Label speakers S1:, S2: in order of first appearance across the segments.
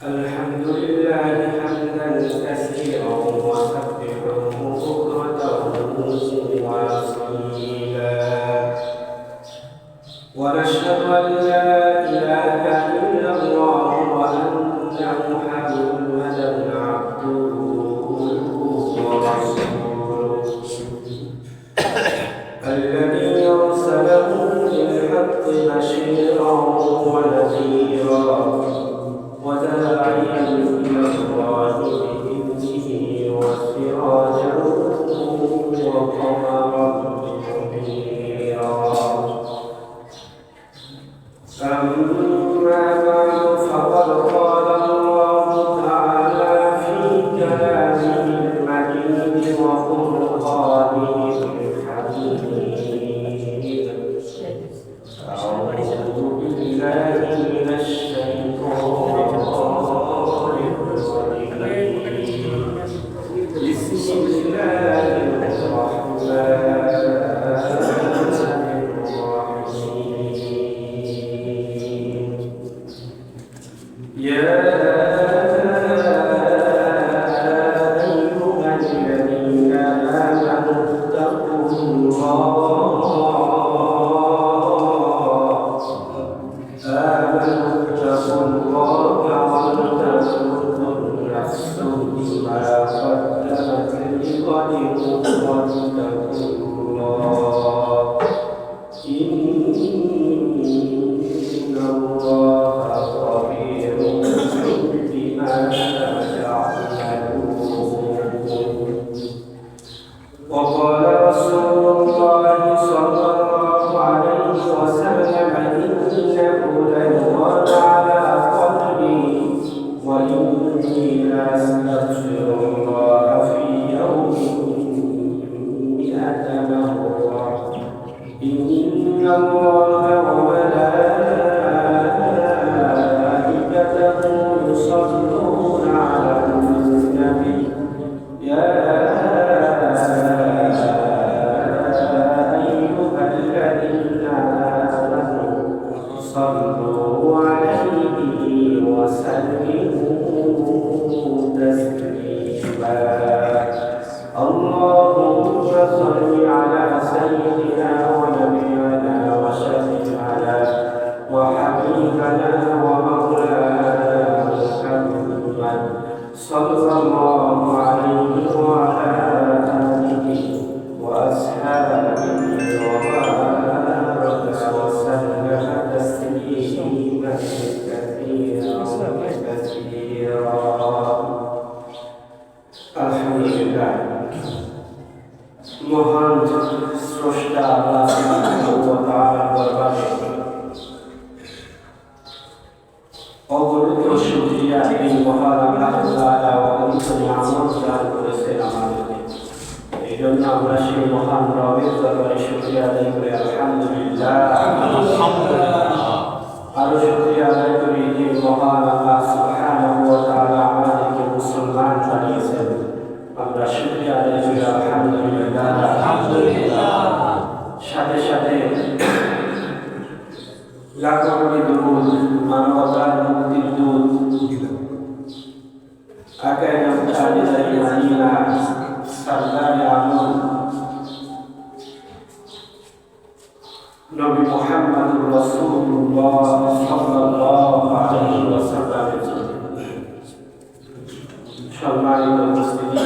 S1: الحمد لله حمدا كثيرا وسبحه بكرة وأصيلا ونشهد أن لا إله إلا الله وأن محمدا عبده ورسوله الذي أرسله بالحق بشيرا ونذيرا وداعيا إلى الله بإذنه وسراجا وقمرا منيرا أما بعد فقد قال الله تعالى في كلامه المجيد وفرقانه الحميد أعوذ بالله من الشيطان بسم الله الرحمن الرحيم يا أيها الذين آمنوا اتقوا الله ولتنظر نفس ما قدمت لغد واتقوا الله إن الله خبير بما تعملون وقال رسول الله صلى الله عليه وسلم إنه ليغان على قلبي وإني لأستغفر الله في يوم 100 مرة إن الله وملائكته يصلون على النبي يا أيها الذين آمنوا صلوا عليه وسلموا تسليما اللهم صل على سيدنا ونبينا وشفيعنا وحبيبنا ومولانا محمد صلى الله عليه وعلى آله وأصحابه وبارك وسلم تسليما كثيرا আলহামদুলিল্লাহ মহান স্রষ্টা আল্লাহ সুবহানাহু ওয়া তাআলার দরবারে অগণিত শুকরিয়া এই মহান আল্লাহ তাআলা অগণিত নিয়ামত দান করেছেন আমাদেরকে এই জন্য আমরা সেই মহান রবের দরবারে শুকরিয়া আদায় করি আলহামদুলিল্লাহ আরো শুকরিয়া আদায় করি যে মহান আল্লাহ সুবহানাহু ওয়া তাআলা আমাদেরকে মুসলমান বানিয়েছেন আমরা শুকরিয়া আদায় করি আলহামদুলিল্লাহ সাথে সাথে লাখো কোটি দুরূদ মানবতার মুক্তির দূত আকাইনাম খালিদাই মাদিনা সরদারে আলম নবী মুহাম্মদুর রাসূলুল্লাহ সাল্লাল্লাহু আলাইহি ওয়াসাল্লামের সম্মানিত উপস্থিতি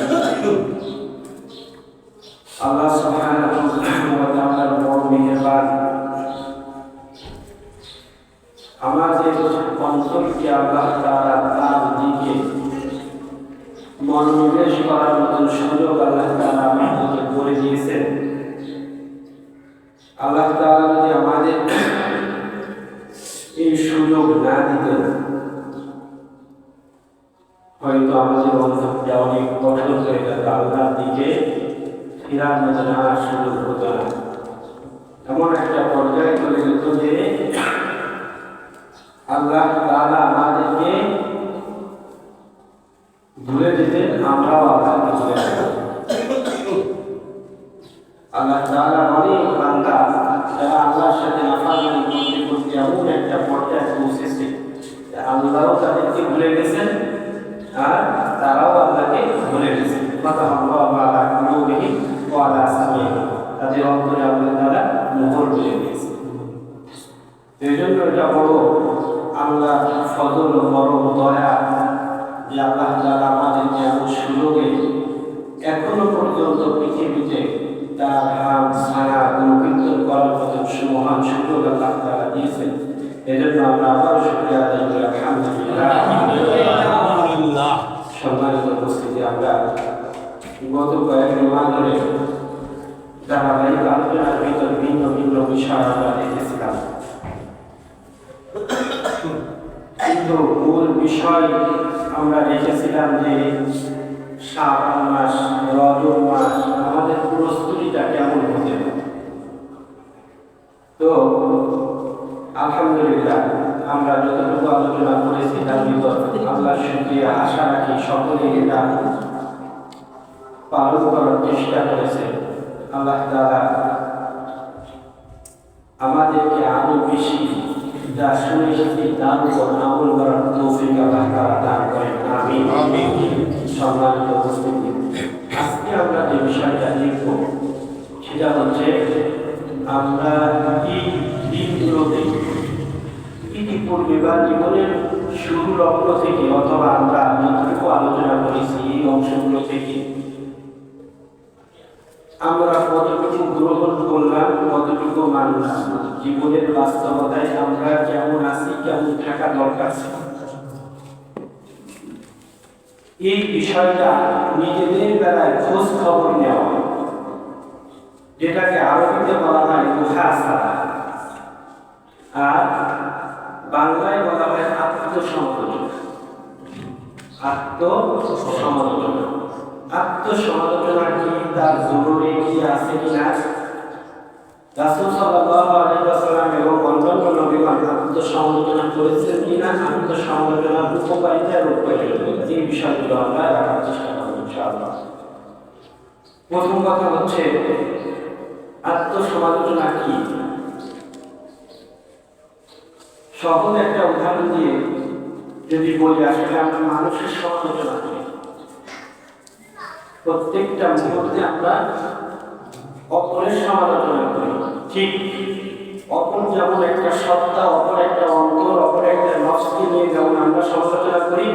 S1: আল্লাহ সুবহানাহু ওয়া তাআলার বড় মেহেরবান আমাদের অন্তরকে আল্লাহ তাআলা তার দিকে মনোনিবেশ করার মতন সুযোগ আল্লাহ তাআলা আমাদেরকে করে দিয়েছেন আল্লাহ তাআলা যদি আমাদের এই সুযোগ না দিতেন হয়তো আমাদের অন্তরটা অনেক কঠোর হয়ে যেত আল্লাহর দিকে ফিরার মতো আর সুযোগ হতো না এমন একটা পর্যায়ে চলে যেত যে আল্লাহ তাআলা আমাদেরকে ভুলে যেতেন আমরাও আল্লাহকে ভুলে যেতাম আল্লাহ তাআলা অনেক বান্দা যারা আল্লাহর সাথে নাফরমানি করতে করতে এমন একটা পর্যায়ে পৌঁছেছে আল্লাহও তাদেরকে ভুলে গেছেন আর তারাও আল্লাহকে ভুলে গেছেন। তাদের অন্তরে আল্লাহ তাআলা মোহর দিয়ে দিয়েছে। এই জন্য এটা বড় আল্লাহ ফজল, বড় দয়া যে আল্লাহ তাআলা আমাদেরকে এমন সুযোগে এখনো পর্যন্ত পৃথিবীতে তার হাম ছায়া গুণকীর্তন করার মতো মহান সুযোগ আল্লাহ তাআলা দিয়েছেন। এজন্য আমরা আবার শুকরিয়া আদায় করি আলহামদুলিল্লাহ। সম্মানিত উপস্থিতি, আমরা গত কয়েক মাস ধরে ধারাবাহিক আলোচনার ভিতর ভিন্ন ভিন্ন বিষয় আমরা দেখেছিলাম, কিন্তু মূল বিষয় আমরা দেখেছিলাম যে শাবান মাস, রজব মাস আমাদের প্রস্তুতিটা কেমন হতে পারে। তো আলহামদুলিল্লাহ আমরা যতটুকু আলোচনা করেছি তার ভিতর আল্লাহর শুকরিয়া, আশা রাখি সকলে এটা পালন করার চেষ্টা করেছে। আল্লাহ তাআলা আমাদেরকে আরো বেশি যা শুনেছি তার উপর আমল করার তৌফিক আল্লাহ তাআলা দান করেন, আমিন। সম্মানিত উপস্থিতি, আজকে আমরা যে বিষয়টা দেখব সেটা হচ্ছে আমরা এই দিনগুলোতে ইতিপূর্বে বা জীবনের শুরু লগ্ন থেকে অথবা আমরা যতটুকু আলোচনা করেছি এই অংশগুলো থেকে আমরা কতটুকু গ্রহণ করলাম, কতটুকু মানলাম, জীবনের বাস্তবতায় আমরা কেমন আছি, কেমন থাকা দরকার ছিল, এই বিষয়টা নিজেদের বেলায় খোঁজ খবর নেওয়া, যেটাকে আরবিতে বলা হয় মুহাসাবা আর বাংলায় বলা হয় আত্মসমালোচনা। আত্মসমালোচনা আত্মসমালোচনা কি, তার জরুরি কি আছে কিনা, রাসূল সাল্লাল্লাহু আলাইহি ওয়াসাল্লাম এবং অন্যান্য নবীগণ আত্মসমালোচনা করেছেন কিনা, আত্মসমালোচনার উপকারিতা এবং প্রয়োজনীয়তা, এই বিষয়গুলো আমরা দেখার চেষ্টা করব ইনশাআল্লাহ। প্রথম কথা হচ্ছে আত্মসমালোচনা কি। সহজ একটা উদাহরণ দিয়ে যদি বলি, আসলে আমরা মানুষের সমালোচনা করি, প্রত্যেকটা মুহূর্তে আমরা অপরের সমালোচনা করি। ঠিক অপর যেমন একটা সত্তা, অপর একটা অন্তর, অপর একটা নফসকে নিয়ে যেমন আমরা সমালোচনা করি,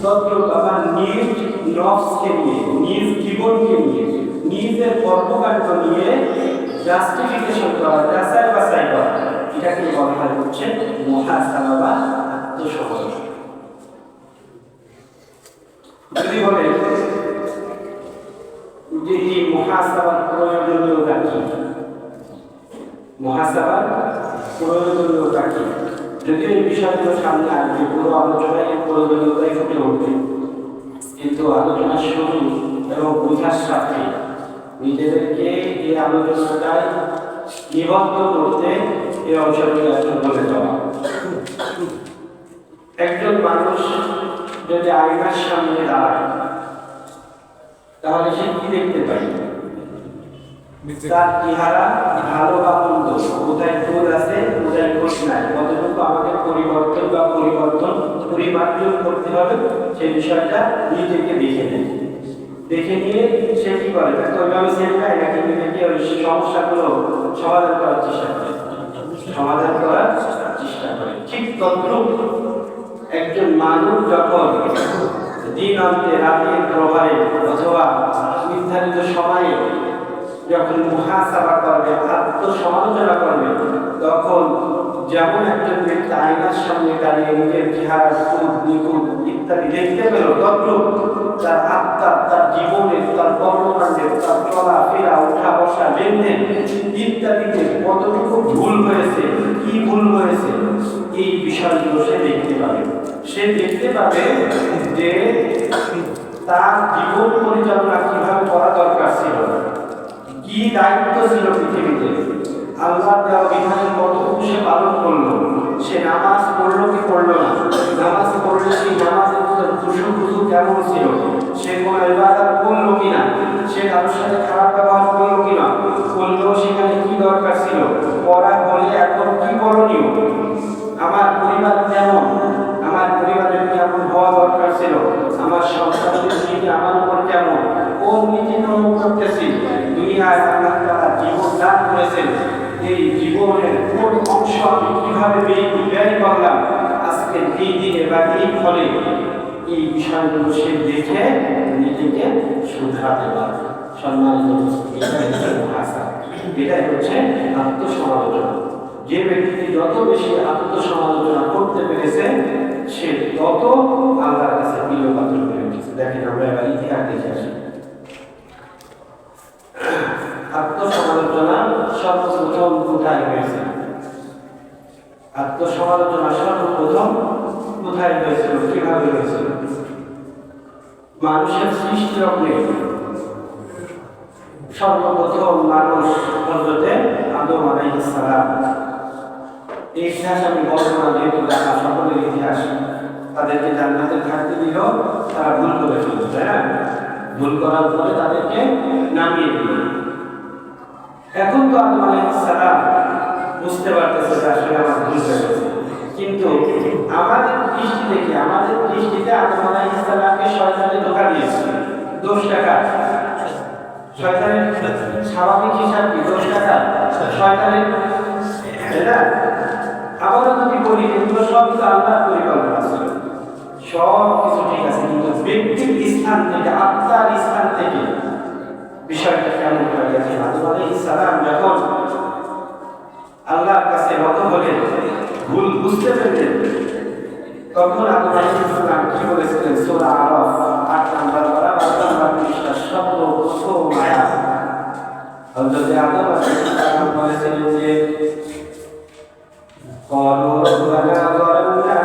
S1: তদ্রূপ আবার নিজ নফসকে নিয়ে, নিজ জীবনকে নিয়ে, নিজের কর্মকাণ্ড নিয়ে জাস্টিফিকেশন করা, যাচাই বাছাই করা, এটাকে বলা হয় হচ্ছে মুহাসাবা বা আত্মসমালোচনা। যদি বলে যে এই মুহাসাবার প্রয়োজনীয়তা কি, মুহাসাবার প্রয়োজনীয়তা কি, যদিও এই বিষয়গুলো সামনে আসবে, পুরো আলোচনায় এর প্রয়োজনীয়তাই ফুটে উঠবে, কিন্তু আলোচনা শুরু এবং বোঝার সাথে নিজেদেরকে এই আলোচনাটায় নিবদ্ধ করতে এই অংশগুলো এখন বলে দেওয়া। একজন মানুষ যদি আয়নার সামনে দাঁড়ায় তাহলে সে কি দেখতে পায়? তার চেহারা ভালো বা মন্দ, কোথায় ভুল আছে, কোথায় ভুল নাই, কতটুকু আমাকে পরিবর্তন বা পরিমার্জন করতে হবে, সেই বিষয়টা নিজেকে দেখে নেয়। দেখে নিয়ে সে কি করে, ওইভাবে সেট নেয় নাকি নিজেকে ওই সমস্যাগুলো সমাধান করার চেষ্টা করে, ঠিক তদ্রূপ একজন মানুষ যখন দিন অন্তে, রাতের প্রভাবে অথবা নির্ধারিত সময়ে যখন মুহাসাবা করবে, আত্মসমালোচনা করবে, তখন যেমন একজন ব্যক্তি আয়নার সামনে দাঁড়িয়ে নিজের চেহারা, চুল, নিকুল ইত্যাদি দেখতে পেল, তদ্রূপ তার আত্মা, তার জীবনের, তার কর্মকাণ্ডের, তার চলাফেরা, উঠা বসা, লেনদেন ইত্যাদিতে কতটুকু ভুল হয়েছে, কি ভুল হয়েছে, এই বিষয়গুলো সে দেখতে পাবে। সে দেখতে পাবে যে তার জীবন পরিচালনা কিভাবে করা দরকার ছিল, কি দায়িত্ব ছিল পৃথিবীতে, আল্লাহর দেওয়া বিধানের কতটুকু সে পালন করলো, সে নামাজ পড়লো কি পড়লো না, নামাজ পড়লে সেই নামাজের খুশু কেমন ছিল, সে কোনো ইবাদত করলো কিনা, সে কারোর সাথে খারাপ ব্যবহার করলো কিনা, করলেও সেখানে কি দরকার ছিল, পড়া বলে এখন কি করণীয়, আমার পরিবার কেমন, আমার পরিবারের কেমন হওয়া দরকার ছিল, আমার সন্তানদের নীতি আমার উপর কেমন, কোন নীতি প্রয়োগ করতেছি, দুনিয়ায় আল্লাহ তাআলা জীবন দান করেছেন, এই জীবনের কোন অংশ আমি কিভাবে ব্যয় করলাম আজকে এই দিনে বা এই ফলে, এই বিষয়গুলো সে দেখে নিজেকে শুধরাতে পারবে। সম্মানিত এটাই হচ্ছে আত্মসমালোচনা। যে ব্যক্তি যত বেশি আত্মসমালোচনা করতে পেরেছে সে তত আল্লাহর কাছে প্রিয় পাত্র হয়ে উঠেছে। দেখেন আমরা এবার ইতিহাস দেখে আসি। আত্মসমালোচনা সর্বপ্রথম কোথায় হয়েছে? আত্মসমালোচনা সর্বপ্রথম কোথায় হয়েছিল, কিভাবে হয়েছিল? মানুষের সৃষ্টি লগ্নে সর্বপ্রথম মানুষ হযরতে আদম আলাইহিস সালাম। এই ইতিহাস আমি বলবো না, যেহেতু দেখা সকলের ইতিহাস। তাদেরকে জান্নাতে থাকতে দিল, তারা ভুল করে ফেলল, তাই না? ভুল করার পরে তাদেরকে নামিয়ে দিল। এখন তো আদম আলাইহিস সালাম বুঝতে পারতেছে যে আসলে আমার ভুল হয়ে গেছে, কিন্তু আমাদের দৃষ্টি থেকে, আমাদের দৃষ্টিতে আদম আলাইহিস সালামকে শয়তানে ধোঁকা দিয়েছে। দোষটা কার? শয়তানের। স্বাভাবিক হিসাব কি? দোষ টাকা শয়তানের, তাই না? আমরা যদি বলি এগুলো সব কিন্তু আল্লাহর পরিকল্পনা ছিল, সব কিছু ঠিক আছে, কিন্তু ব্যক্তির স্থান থেকে, আত্মার স্থান থেকে বিষয়টা কেমন হয়ে গেছে। আদম আলাইহিস সালাম যখন আল্লাহর কাছে নত হলেন, ভুল বুঝতে পেরেছেন, তখন আদম আলাইহিস সালাম কি বলেছিলেন? সূরা আরাফ ৮ নম্বর পারা ১২ নম্বর পৃষ্ঠা সর্বপ্রথম আয়াত। হযরত আদম আলাইহিস সালাম বলেছিলেন যে قالوا ربنا ظلمنا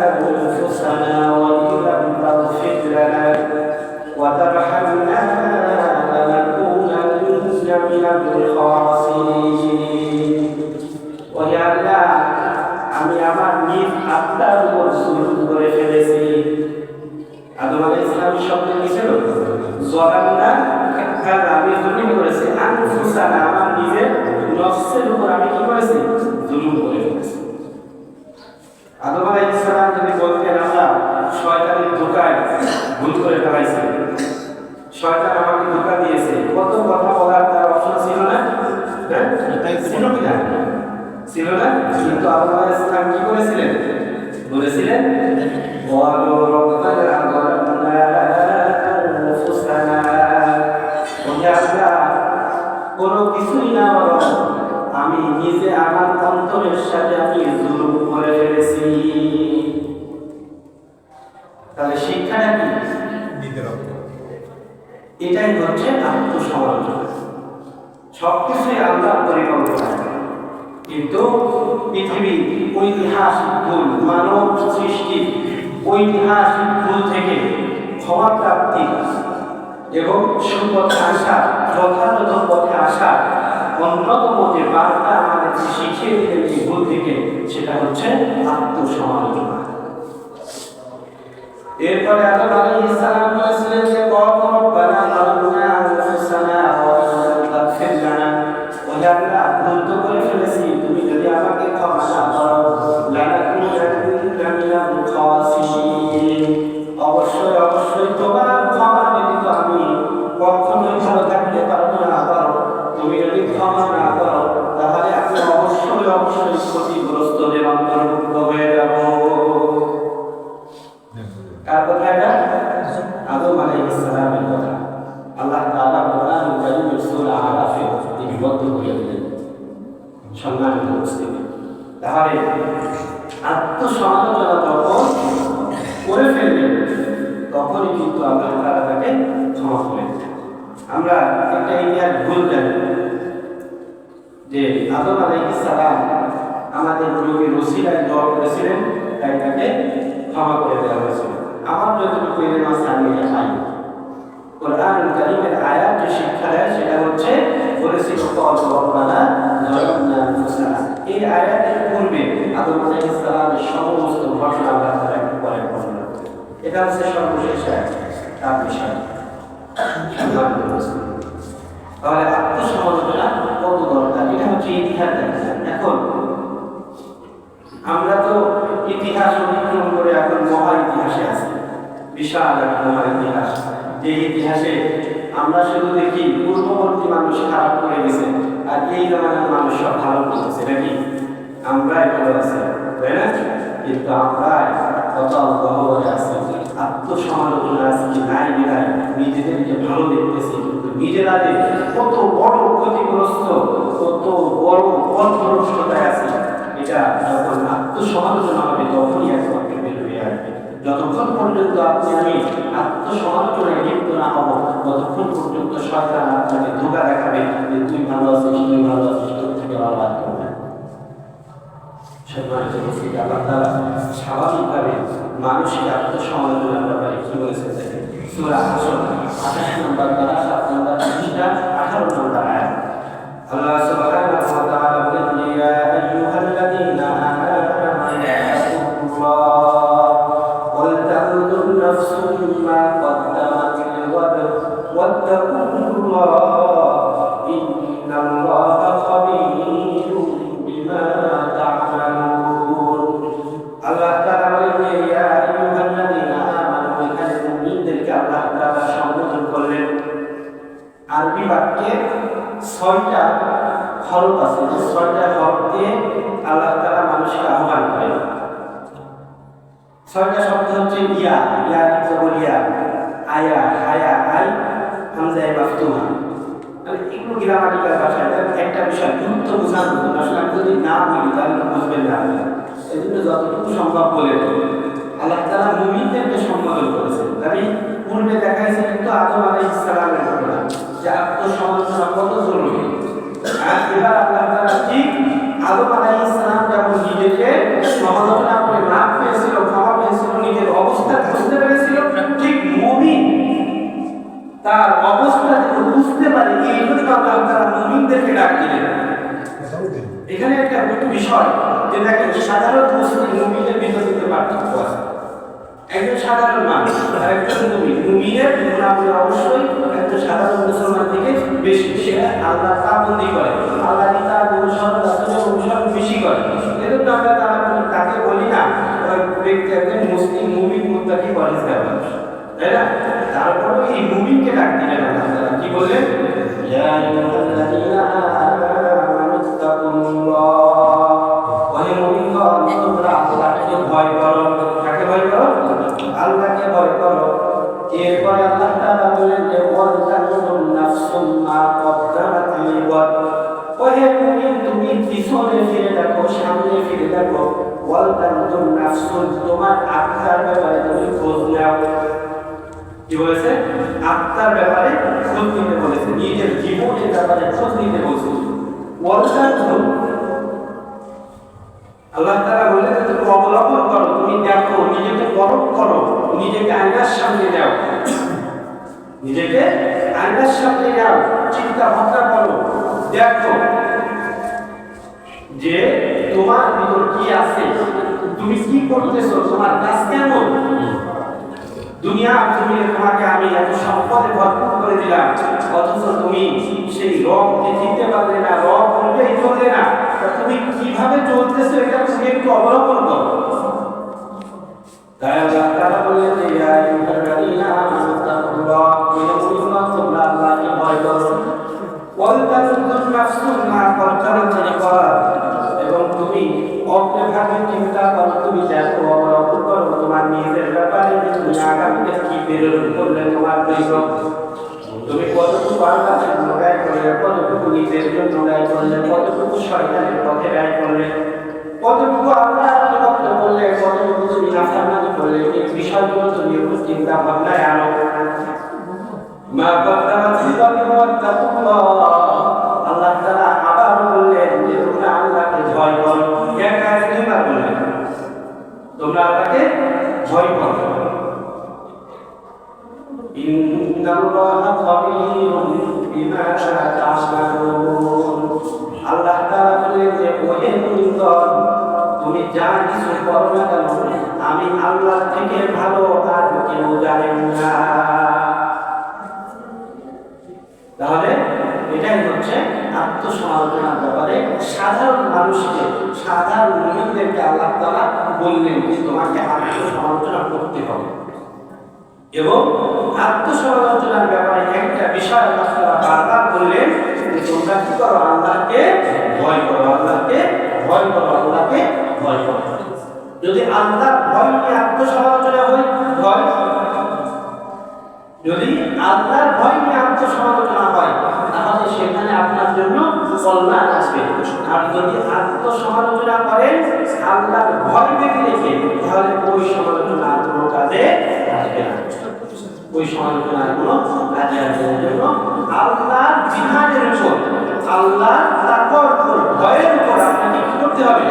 S1: أنفسنا وإن لم تغفر لنا وترحمنا لنكونن من الخاسرين। ويا الله আমি আমার নিজ আত্মার উপর জুলুম করে ফেলেছি। আদম আলাইহিস সালাম শব্দ কি ছিল? যালামনা, আমি জুলুম করেছি। আনফুসানা, আমার নিজের নফসের উপর আমি কি করেছি? জুলুম করে ফেলেছি। আদম আলাইহিস সালাম যদি বলতেন আমরা শয়তানের ধোঁকায় ভুল করে ফেলাইছি, শয়তান আমাকে ধোঁকা দিয়েছে, কত কথা বলার তার অপশন ছিল না? হ্যাঁ, ছিল কি না? ছিল না? কিন্তু আদম আলাইহিস সালাম কি করেছিলেন? বলেছিলেন ওয়ালো রব্বানা যালামনা আনফুসানা, ওয়া কোনো কিছুই না, বরং আমি নিজে আমার অন্তরের সাথে আমি জুলুম করে ফেলেছি। তাহলে শিক্ষাটা কি? এটাই হচ্ছে আত্মসমালোচনা। সবকিছুই আল্লাহর পরিকল্পনা, কিন্তু পৃথিবীর ঐতিহাসিক ভুল, মানব সৃষ্টি ঐতিহাসিক ভুল থেকে ক্ষমা প্রাপ্তি এবং সুপথে আসা, যথাযথ পথে আসা অন্যতম যে বার্তা আমাদেরকে শিখিয়ে দিলেন এই ভুল থেকে, সেটা হচ্ছে আত্মসমালোচনা। এরপরে আদম আলাইহিস সালাম বলেছিলেন যে রব্বানা যালামনা আনফুসানা ওয়া ইন লাম তাগফির লানা, ওয়া আল্লাহ ভুল তো করে ফেলেছি, তুমি যদি আমাকে ক্ষমা না করো, লানাকুনান্না মিনাল খাসিরিন, অবশ্যই অবশ্যই তোমার ক্ষমা ব্যতীত আমি কখনোই ভালো থাকতে পারবো না। তুমি যদি ক্ষমা না করো তাহলে আমি অবশ্যই অবশ্যই ক্ষতিগ্রস্তদের অন্তর্ভুক্ত হয়ে যাব। কার কথা এটা? আদম আলাইহিস সালামের কথা। আল্লাহ তাআলা কোরআনুল কারীমের সূরা আরাফে লিপিবদ্ধ করে দিলেন। সম্মানিত উপস্থিতি, তাহলে আত্মসমালোচনা যখন করে ফেলবেন তখনই কিন্তু আল্লাহ তাআলা তাকে ক্ষমা করে দেন। আমরা একটা ইতিহাস ভুল জানি যে আদম আলাইহিস সালাম আমাদের নবীর ওসিলায় দোয়া করেছিলেন, তাই তাকে ক্ষমা করে দেওয়া হয়েছিল। আমার যতটুকু ইলম আছে আমি এটা পাই। কোরআনুল কারীমের আয়াত যে শিক্ষা দেয় সেটা হচ্ছে বলেছিল রব্বানা যালামনা আনফুসানা। এই আয়াতের পূর্বে আদম আলাইহিস সালামের সমস্ত ঘটনা আল্লাহ তাআলা একটু পরে বর্ণনা করেন। এটা হচ্ছে সর্বশেষ আয়াত, তার বিষয়। তাহলে আত্মসমালোচনা কত দরকার, এটা হচ্ছে ইতিহাস দেখা। এখন আমরা তো ইতিহাস অতিক্রম করে এখন মহা ইতিহাসে আছি। বিশাল এক মহান ইতিহাস। যে ইতিহাসে আমরা শুধু দেখি পূর্ববর্তী মানুষ খারাপ করে গেছে আর এই জামানার মানুষ সব ভালো করতেছে নাকি, আমরাই ভালো আছি তাই না? কিন্তু আমরা কত গহবরে আছি, আত্মসমালোচনা আজকে নাই বিদায় নিজেদেরকে ভালো দেখতেছি, কিন্তু নিজেরা যে কত বড় ক্ষতিগ্রস্ত, কত বড় পথভ্রষ্টতায় আছে, এটা যখন আত্মসমালোচনা হবে তখনই একমাত্র বের হয়ে আসবে। যতক্ষণ পর্যন্ত আপনি আমি আত্মসমালোচনায় লিপ্ত না হব, ততক্ষণ পর্যন্ত শয়তান আপনাকে ধোঁকা দেখাবে যে তুই ভালো আছিস, তুই ভালো আছিস, তোর থেকে ভালো আর কেউ নাই। আল্লাহ তাআলা স্বাভাবিকভাবে মানুষকে আত্মসমালোচনার ব্যাপারে কি বলেছেন দেখেন, সূরা হাসর 28 নম্বর পারা 7 নম্বর পৃষ্ঠা 18 নম্বর আয়াত। আল্লাহ সুবহানাহু ওয়া তাআলা বলেন, ইয়া আইয়ুহাল্লাযীনা আমানু তাকুল্লাহ ওয়াল তানজুর নাফসুম মা কদ্দামাত লিগাদ ওয়াত্তাকুল্লাহ ইন্নাল্লাহা খাবীরুম বিমা তা'মালুন। আল্লাহ তাআলা বলেন, ইয়া আইয়ুহাল্লাযীনা আমানু, এখানে মুমিনদেরকে আল্লাহ তাআলা সম্বোধন করলেন। আরবি বাক্যে 6টা হরফ আছে, যে 6টা হরফ দিয়ে আল্লাহ তাআলা মানুষকে আহ্বান করেন। 6টা শব্দ হচ্ছে ইয়া, ইয়া জবরিয়া, আয়া, হায়া, আই, হামজায়ে মাফতুহা। মানে এগুলো গ্রামাটিক্যাল ভাষায় একটা বিষয় গুরুত্ব বোঝার মতো, আসলে আমি যদি না বলি তাহলে বুঝবেন না। এই জন্য যতটুকু সম্ভব বলে আল্লাহ তাআলা মুমিনদেরকে সম্বোধন করেছেন। আমি পূর্বে দেখাইছি কিন্তু আদম আলাইহিস সালামের ঘটনা, যে আত্মসমালোচনা কত জরুরি। আর এবার আল্লাহ তাআলা ঠিক আদম আলাইহিস সালাম যখন নিজেকে সমালোচনা করে মাফ পেয়েছিল, ক্ষমা পেয়েছিল, নিজের অবস্থা বুঝতে পেরেছিল, ঠিক মুমিন তার অবস্থা যেন বুঝতে পারে, এই জন্য আল্লাহ তাআলা মুমিনদেরকে ডাক দিলেন। এখানে একটা বিষয় যে দেখেন, সাধারণ মুসলিম মুমিনের ভিতরে কিন্তু পার্থক্য আছে। একজন সাধারণ মানুষ আর একজন মুমিন, মুমিনের গুণাবলী অবশ্যই একজন সাধারণ মুসলমান থেকে বেশি। সে আল্লাহর পাবন্দি করে, আল্লাহর কিতাব অনুসরণ, রাসূলের অনুসরণ বেশি করে। এজন্য আমরা তাকে বলি না ব্যক্তি একজন মুসলিম মুমিন মুত্তাকি পরহেজগার মানুষ, তাই না? তারপরে এই মুমিনকে ডাক দিলেন আল্লাহ তাআলা, কি বললেন? ইয়া আইয়ুহাল্লাযীনা আমানু তাকুল্লাহ, ওহে মুমিনগণ, তোমরা আল্লাহকে ভয় করো। কাকে ভয় করো? আল্লাহকে ভয় করো। এরপর আল্লাহ তাআলা বলেন যে ওয়াল তানজুর নাফসুম মা কদ্দামাত লিগাদ, ওহে মুমিন তুমি পিছনে ফিরে দেখো, সামনে ফিরে দেখো। ওয়াল তানজুর নাফসুম, তোমার আত্মার ব্যাপারে তুমি খোঁজ নাও। কি বলেছে? আত্মার ব্যাপারে খোঁজ নিতে বলেছে, নিজের জীবনের ব্যাপারে খোঁজ নিতে বলেছে। ওয়াল তানজুর, আল্লাহ তাআলা বলেন যে তুমি অবলম্বন করো, তুমি দেখো, নিজেকে পরখ করো, নিজেকে আয়নার সামনে নাও, নিজেকে আয়নার সামনে নাও, চিন্তা ভাবনা করো, দেখো যে তোমার ভিতর কি আছে, তুমি কি করতেছো, তোমার কাজ কেমন। দুনিয়া জমিনে তোমাকে আমি এত সম্পদে ভরপুর করে দিলাম, অথচ তুমি সেই রবকে চিনতে পারলে না, রব অনুযায়ী চললে না। তুমি কিভাবে চলতেছো এটা তুমি একটু অবলম্বন করো। তাই আল্লাহ তাআলা বললেন যে ইয়া আইয়ুহাল্লাযীনা আমানু তাকুল্লাহ, তোমরা আল্লাহকে ভয় করো। ওয়াল তানজুর নাফসুম মা কদ্দামাত লিগাদ, এবং তুমি অগ্রভাগে চিন্তা করো, তুমি দেখো, অবলম্বন করো তোমার নিজের ব্যাপারে, তুমি আগামীতে কি প্রেরণ করলে তোমার জন্য, তুমি কতটুকু আল্লাহর জন্য ব্যয় করলে, কতটুকু নিজের জন্য ব্যয় করলে, কতটুকু শয়তানের পথে ব্যয় করলে, কতটুকু আল্লাহর ইবাদত করলে, কতটুকু তুমি নাফরমানি করলে, এই বিষয়গুলো তুমি একটু চিন্তা ভাবনায় আনো। মা কদ্দামাত লিগাদ ওয়াত্তাকুল্লাহ, আল্লাহ তাআলা আবার বললেন যে তোমরা আল্লাহকে ভয় করো। এক আয়াতে দুইবার বললেন তোমরা আল্লাহকে ভয় করো। ইন্নাল্লাহা খাবীরুম বিমা তা'মালুন, আল্লাহ তাআলা বলেন যে ওহে মুমিনগণ, তুমি যা কিছু করো না কেন, আমি আল্লাহ থেকে ভালো আর কেউ জানেন না। তাহলে এটাই হচ্ছে আত্মসমালোচনার ব্যাপারে সাধারণ মানুষকে, সাধারণ মুমিনদেরকে আল্লাহ তাআলা বললেন যে তোমাকে আত্মসমালোচনা করতে হবে। এবং আত্মসমালোচনার ব্যাপারে একটা বিষয় আল্লাহ তাআলা বারবার বললেন যে তোমরা কি করো, আল্লাহকে ভয় করো, আল্লাহকে ভয় করো, আল্লাহকে ভয় করো। যদি আল্লাহর ভয় নিয়ে আত্মসমালোচনা হয়, যদি আল্লাহর ভয় নিয়ে আত্মসমালোচনা হয়, তাহলে সেখানে আপনার জন্য কল্যাণ আসবে। আর যদি আত্মসমালোচনা করেন আল্লাহর ভয় দেখে রেখে, তাহলে ওই সমালোচনা কোনো কাজে আসবে না, ওই সমালোচনার কোনো কাজে আসবে না। জন্য আল্লাহর বিধানের উপর, আল্লাহর তাকওয়ার উপর, ভয়ের উপর আপনাকে কি করতে হবে?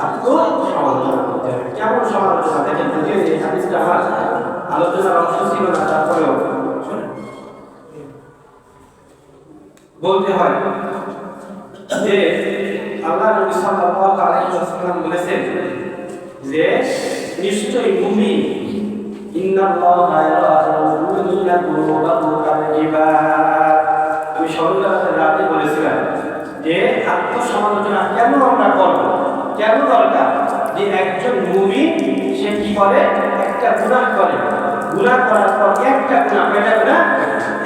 S1: আত্মসমালোচনা করতে হবে। কেমন সমালোচনা? দেখেন, এই হাদিসটা আমার আলোচনার অংশ ছিল না, তারপরেও বলতে হয় যে আল্লাহ নবী সাল্লাল্লাহু আলাইহি ওয়াসাল্লাম বলেছেন যে নিশ্চয়ই মুমিন, ইন্নাল্লাহা ইয়ারাল মুমিনা কুলুবাহুম কাল-জিবাল। আমি সকালের রাতে বলেছিলাম যে আত্মসমালোচনা কেন আমরা করব, কেন দরকার? যে একজন মুমিন সে কি করে? একটা গুনাহ করে, গুনাহ করার পর একটা গুনাহ, কয়টা গুনাহ?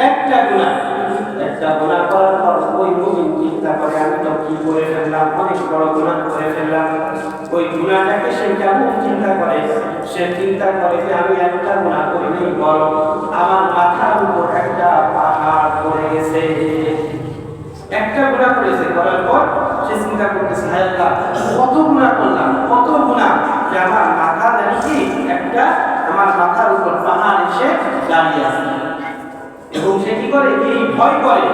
S1: একটা গুনাহ, একটা গুনাহ করার পর ওই মুমিন চিন্তা করে আমি তো কি করে ফেললাম, অনেক বড় গুনাহ করে ফেললাম। ওই গুনাহটাকে সে কেমন চিন্তা করে? সে চিন্তা করে যে আমি একটা গুনাহ করিনি, বরং আমার মাথার উপর একটা পাহাড় পড়ে গেছে। একটা গুনাহ করেছে, করার পর সে চিন্তা করতেছে হায় আল্লাহ কত গুনাহ করলাম, কত গুনাহ, যে আমার মাথা দেখি একটা, আমার মাথার উপর পাহাড় এসে দাঁড়িয়ে আছে। এবং সে কি করে? এই ভয় করে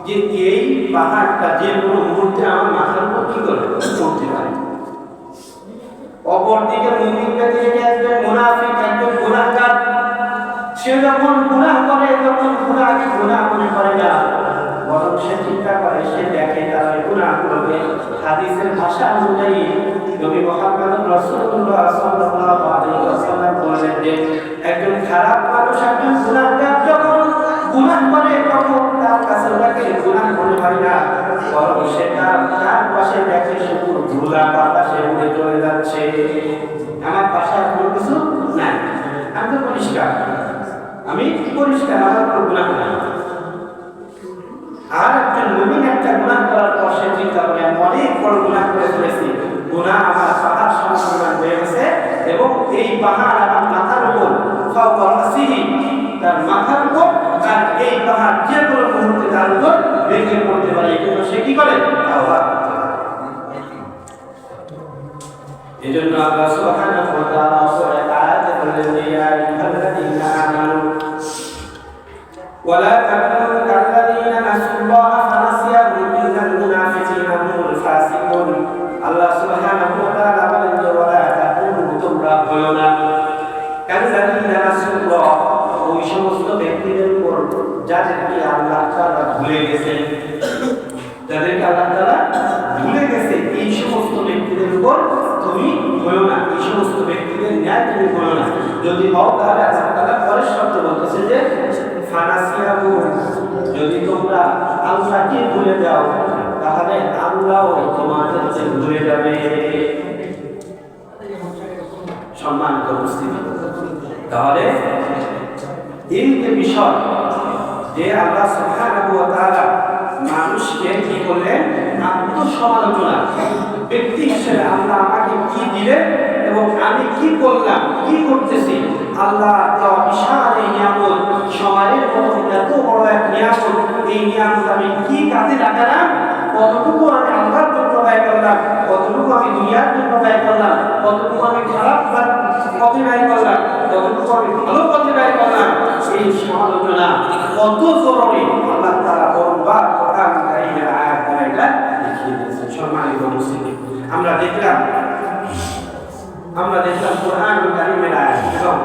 S1: যে এই পাহাড়টা যে কোনো মুহূর্তে আমার মাথার উপর কি করে পড়তে পারে। অপরদিকে মুমিনকে দিকে একজন মুনাফিক, একজন গুনাহগার, সে যখন গুনাহ করে তখন গুনাহ মনে করে না, বরং সে চিন্তা করে, সে দেখে তার গুনাহ করবে। হাদিসের ভাষা অনুযায়ী নবী মুহাম্মদ রাসূলুল্লাহ সাল্লাল্লাহু আলাইহি ওয়াসাল্লাম বলেন যে একজন খারাপ মানুষ, একজন গুনাহগার যখন গুনাহ করে তখন তার কাছে ওটাকে গুনাহ মনে হয় না, বরং সে তার পাশে দেখে শুধু ধুলা বাতাসে উড়ে চলে যাচ্ছে। আমার পাশে কোনো কিছু নাই, আমি তো পরিষ্কার, আমি পরিষ্কার, আমার কোনো গুনাহ নাই। আর একজন মুমিন একটা গুনাহ করার পর সে চিন্তা করে আমি অনেক বড় গুনাহ করে ফেলেছি, গুনাহ আমার পাহাড় সমান হয়ে গেছে এবং এই পাহাড় আমার মাথার উপর, তার মাথার উপর, আর এই পাহাড় যে কোনো মুহূর্তে তার উপর ভেঙে পড়তে পারে। এই জন্য সে কি করে? তাওবা। এই জন্য আল্লাহ সুবহানাহু ওয়া তাআলা সূরা আয়াতে বলেন যে ইয়া আইয়ুহাল্লাযীনা আমানু ওয়ালা তাকুনু কাল্লাযীনা নাসুল্লাহা ফানাসিয়াহুম ইন্নাল মুনাফিকিনা হুমুল ফাসিকুন। আল্লাহ সুবহানাহু ওয়া তাআলা বলেন যে ওয়ালা তাকুনু, তোমরা হয়ো না কাল্লাযীনা নাসুল্লাহ, ওই সমস্ত ব্যক্তিদের উপর যাদেরকে আল্লাহ তাআলা ভুলে গেছেন, যাদেরকে আল্লাহ তাআলা ভুলে গেছে, এই সমস্ত ব্যক্তিদের উপর তুমি হয়ো না, এই সমস্ত ব্যক্তিদের ন্যায় তুমি হয়ো না। যদি হও তাহলে আল্লাহ তাআলা পরের শব্দ বলতেছে যে ফানাসিয়াহু, যদি তোমরা আল্লাহকে ভুলে যাও তাহলে আল্লাহও তোমাদেরকে ভুলে যাবে। সম্মানিত উপস্থিতি, তাহলে এই যে বিষয় যে আল্লাহ সুবহানাহু ওয়া তাআলা মানুষকে কি করলেন? আত্মসমালোচনা, ব্যক্তি হিসেবে আল্লাহ আমাকে কি দিলেন এবং আমি কি করলাম, কি করতেছি, আল্লাহ দেওয়া বিশাল এই নিয়ামত, সময়ের মতো এত বড় এক নিয়ামত, এই নিয়ামত আমি কি কাজে লাগালাম, কতটুকু আমি আল্লাহর জন্য ব্যয় করলাম, কতটুকু আমি দুনিয়ার জন্য ব্যয় করলাম, কতটুকু আমি খারাপ পথে ব্যয় করলাম, কতটুকু আমি ভালো পথে ব্যয় করলাম, এই সমালোচনা কত জরুরি আল্লাহ তাআলা বারবার কোরআন কারীমের আয়াত দ্বারা এটা দেখিয়ে দিয়েছেন। সম্মানিত উপস্থিতি, আমরা দেখলাম কোরআন কারীমের আয়াত, এবং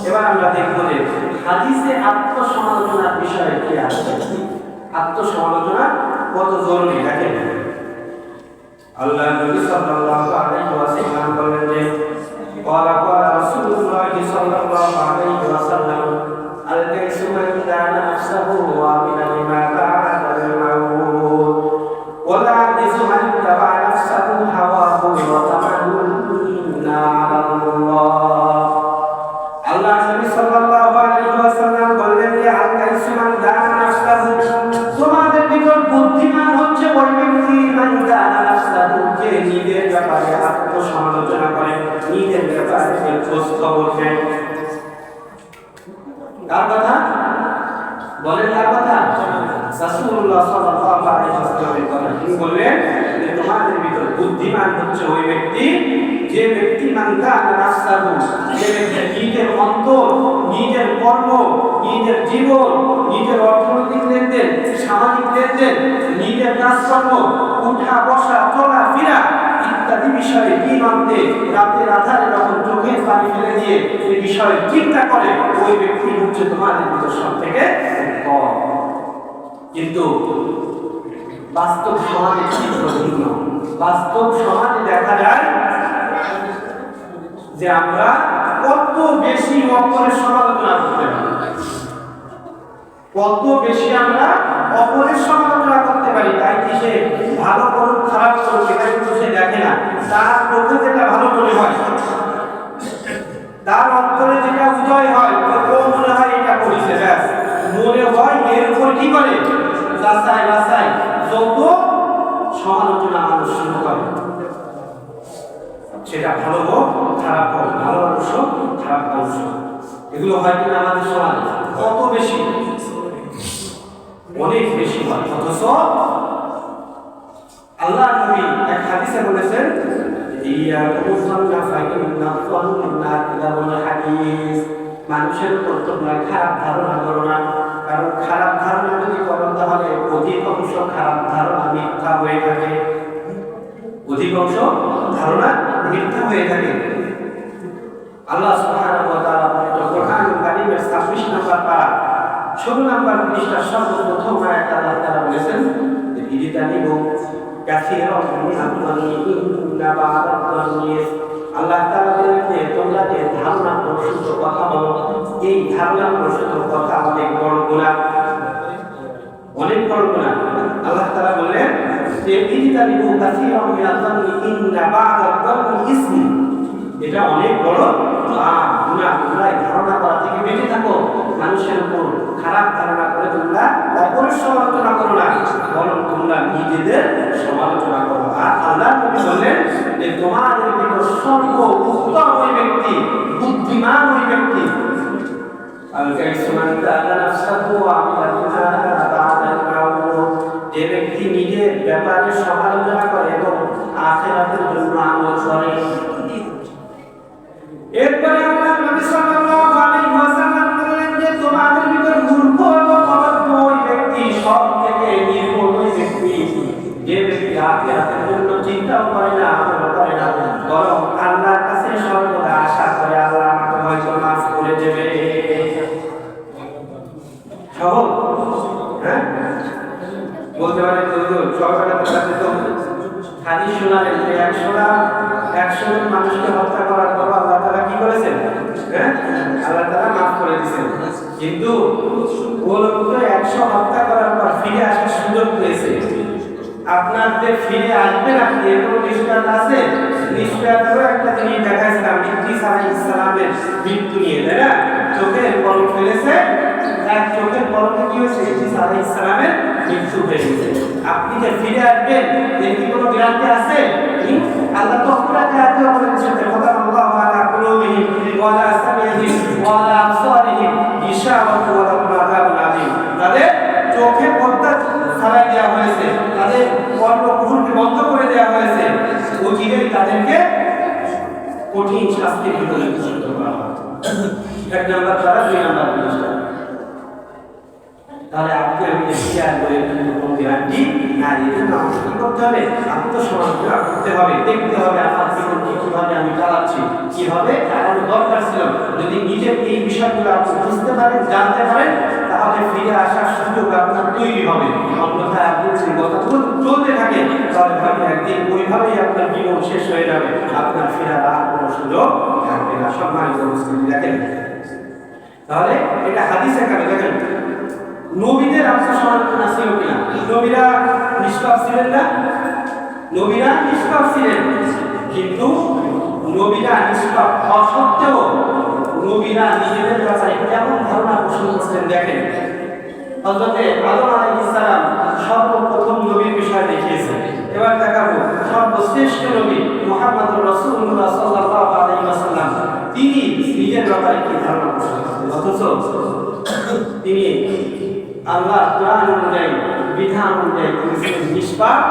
S1: এবার আমরা দেখব যে হাদিসে আত্মসমালোচনার বিষয়ে কি আছে। আত্মসমালোচনা কত জরুরি দেখেন। আল্লাহ নবী সাল্লাল্লাহু আলাইহি ওয়াসাল্লাম বলেন যে ক্বালা রাসূলুল্লাহ সাল্লাল্লাহু আলাইহি ওয়াসাল্লাম আল-কাইসু মান কানা নাফসুহু ওয়া মিনা লিমা বা'দাল মাউত ওয়া লা ইয়াজু মান তাবা নাফসুহু হাওয়াহু ওয়া তামান্না আলা আল্লাহ। আল্লাহ খবর নেয়। কার কথা বলেন? কার কথা? রাসূলুল্লাহ সাল্লাল্লাহু আলাইহি ওয়াসাল্লামের কথা। তিনি বললেন যে তোমাদের ভিতর বুদ্ধিমান হচ্ছে ওই ব্যক্তি যে ব্যক্তি মানকা নাফসাহু, যে ব্যক্তি নিজের অন্তর, নিজের কর্ম, নিজের জীবন, নিজের অর্থনৈতিক লেনদেন, সামাজিক লেনদেন, নিজের কাজকর্ম, উঠা বসা চলা ফেরা ইত্যাদি বিষয়ে কি মানতে রাতের আধারে যখন চোখের পানি ফেলে দিয়ে এই বিষয়ে চিন্তা করে ওই ব্যক্তি হচ্ছে তোমাদের ভিতর সব থেকে উত্তম। কিন্তু বাস্তব সমাজে চিত্র ভিন্ন। বাস্তব সমাজে দেখা যায় যে আমরা কত বেশি অপরের সমালোচনা করতে পারি, কত বেশি আমরা অপরের সমালোচনা করতে পারি। তাই কি সে ভালো করুক খারাপ করুক এটা কিন্তু সে দেখে না। তার চোখে যেটা ভালো মনে হয়, তার অন্তরে যেটা উদয় হয়, ও মনে হয় এটা করেছে, ব্যাস মনে হয় এর উপর কি করে যাচাই বাছাই যত সমালোচনা মানুষ শুরু করে, সেটা ভালো হোক খারাপ হোক, ভালো মানুষ হোক খারাপ মানুষ হোক, এগুলো হয় কিনা আমাদের সমাজে কত বেশি, অনেক বেশি হয়। অথচ আল্লাহ নবী এক হাদিসে বলেছেন মানুষের উপর তোমরা খারাপ ধারণা করো না, কারণ খারাপ ধারণা যদি করো তাহলে অধিকাংশ খারাপ ধারণা মিথ্যা হয়ে থাকে, অধিকাংশ ধারণা মিথ্যা হয়ে থাকে। আল্লাহ সুবহানাহু ওয়া তাআলা কোরআনুল কারীমের 26 নম্বর পারা 16 নম্বর পৃষ্ঠার সর্বপ্রথম আয়াতে আল্লাহ তাআলা বলেছেন যে ইজতানিবু কাসীরাম মিনাল যান্নি ইন্না বা'দাল যান্নি, আল্লাহ তাআলা বলেন তোমরা যে ধারণা প্রসূত কথা বলো, এই ধারণা প্রসূত কথা অনেক বড় গুনাহ, অনেক বড় গুনাহ। আল্লাহ তাআলা বললেন যে ইজতানিবু কাসীরাম মিনাল যান্নি ইন্না বা'দাল যান্নি ইসম, এটা অনেক বড় গুনাহ। তোমরা ধারণা করা থেকে বেঁচে থাকো, মানুষের উপর খারাপ ধারণা করে তোমরা অপরের সমালোচনা করো না, বরং তোমরা নিজেদের সমালোচনা করো। আর আল্লাহ নবী বললেন যে তোমাদের ভিতর সর্বোত্তম ওই ব্যক্তি, বুদ্ধিমান ওই ব্যক্তি যে ব্যক্তি নিজের ব্যাপারে সমালোচনা করে এবং আখিরাতের জন্য আমল করে। এরপরে আল্লাহ নবী সাল্লাল্লাহু আলাইহি ওয়াসাল্লাম বললেন যে তোমাদের ভিতর মূর্খ এবং অবজ্ঞ ওই ব্যক্তি, সব থেকে নির্বোধ ওই ব্যক্তি যে ব্যক্তি আখিরাতের জন্য চিন্তাও করে না, আমল করে না, বরং আল্লাহর কাছে সর্বদা আশা করে আল্লাহ আমাকে হয়তো মাফ করে দেবে। সহজ, হ্যাঁ বলতে পারেন সরকারের কাছে তো হাদিস শোনালেন যে 100 মানুষকে হত্যা করার পর আল্লাহ তাআলা কি করেছেন? হ্যাঁ, আল্লাহ তাআলা মাফ করে দিয়েছেন। কিন্তু ও লোকটা 100 হত্যা করার পর ফিরে আসার সুযোগ পেয়েছে। আপনাদের ফিরে আসবেন আপনি এর কোনো নিশ্চয়তা আছে? নিশ্চয়তারও একটা জিনিস দেখাইছিলাম, ইদ্রিস আলাইহিস সালামের মৃত্যু নিয়ে, তাই না? চোখের পলক ফেলেছে, এক চোখের পলকে কি হয়েছে? ইদ্রিস আলাইহিস সালামের মৃত্যু হয়ে গেছে। আপনি যে ফিরে আসবেন এর কি কোনো গ্যারান্টি আছে? আল্লাহ তো আপনাকে আয়াতে বলেছেন যে আল্লাহু আলা কুলুবিহিম ওয়া আলা সামিইহিম ওয়া আলা আবসারিহিম গিশাওয়াতুন ওয়া লাহুম আযাবুন আযীম। তাদের চোখে পর্দা ছাড়াই দেওয়া হয়েছে, তাদের কর্ণকুহরকে বন্ধ করে দেওয়া হয়েছে, অচিরেই তাদেরকে কঠিন শাস্তির ভিতরে নিক্ষিপ্ত করা হবে। এক নাম্বার তারা, দুই নাম্বার জিনিসটা তাহলে আপনি আমি শেয়ার করে কোনো গ্যারান্টি না, এই জন্য আমাকে কি করতে হবে? আত্মসমালোচনা করতে হবে, দেখতে হবে আমার জীবনকে কিভাবে আমি চালাচ্ছি, কিভাবে চালানো দরকার ছিল। যদি নিজের এই বিষয়গুলো আপনি বুঝতে পারেন, জানতে পারেন, তাহলে ফিরে আসার সুযোগ আপনার তৈরি হবে। অন্যথায় আপনি যদি কথা চলতে থাকেন তাহলে হয়তো একদিন ওইভাবেই আপনার জীবন শেষ হয়ে যাবে, আপনার ফেরার আর কোনো সুযোগ থাকবে না। সম্মানিত মুসলিম দেখেন, তাহলে এটা হাদিসে কানে দেখেন নবীদের আত্মসমালোচনা ছিল কিনা? নবীরা নিষ্পাপ ছিলেন না? নবীরা নিষ্পাপ ছিলেন, কিন্তু নবীরা নিষ্পাপ হওয়া সত্ত্বেও নবীরা নিজেদের ব্যাপারে কেমন ধারণা পোষণ করতেন দেখেন। হযরতে আদম আলাইহিস সালাম সর্বপ্রথম নবীর বিষয় দেখিয়েছেন। এবার দেখাবো সর্বশ্রেষ্ঠ নবী মুহাম্মদুর রাসূলুল্লাহ সাল্লাল্লাহু আলাইহি ওয়াসাল্লাম, তিনি নিজের ব্যাপারে কি ধারণা পোষণ করতেন, অথচ তিনি আল্লাহ কোরআন অনুযায়ী বিধান অনুযায়ী তিনি ছিলেন নিষ্পাপ,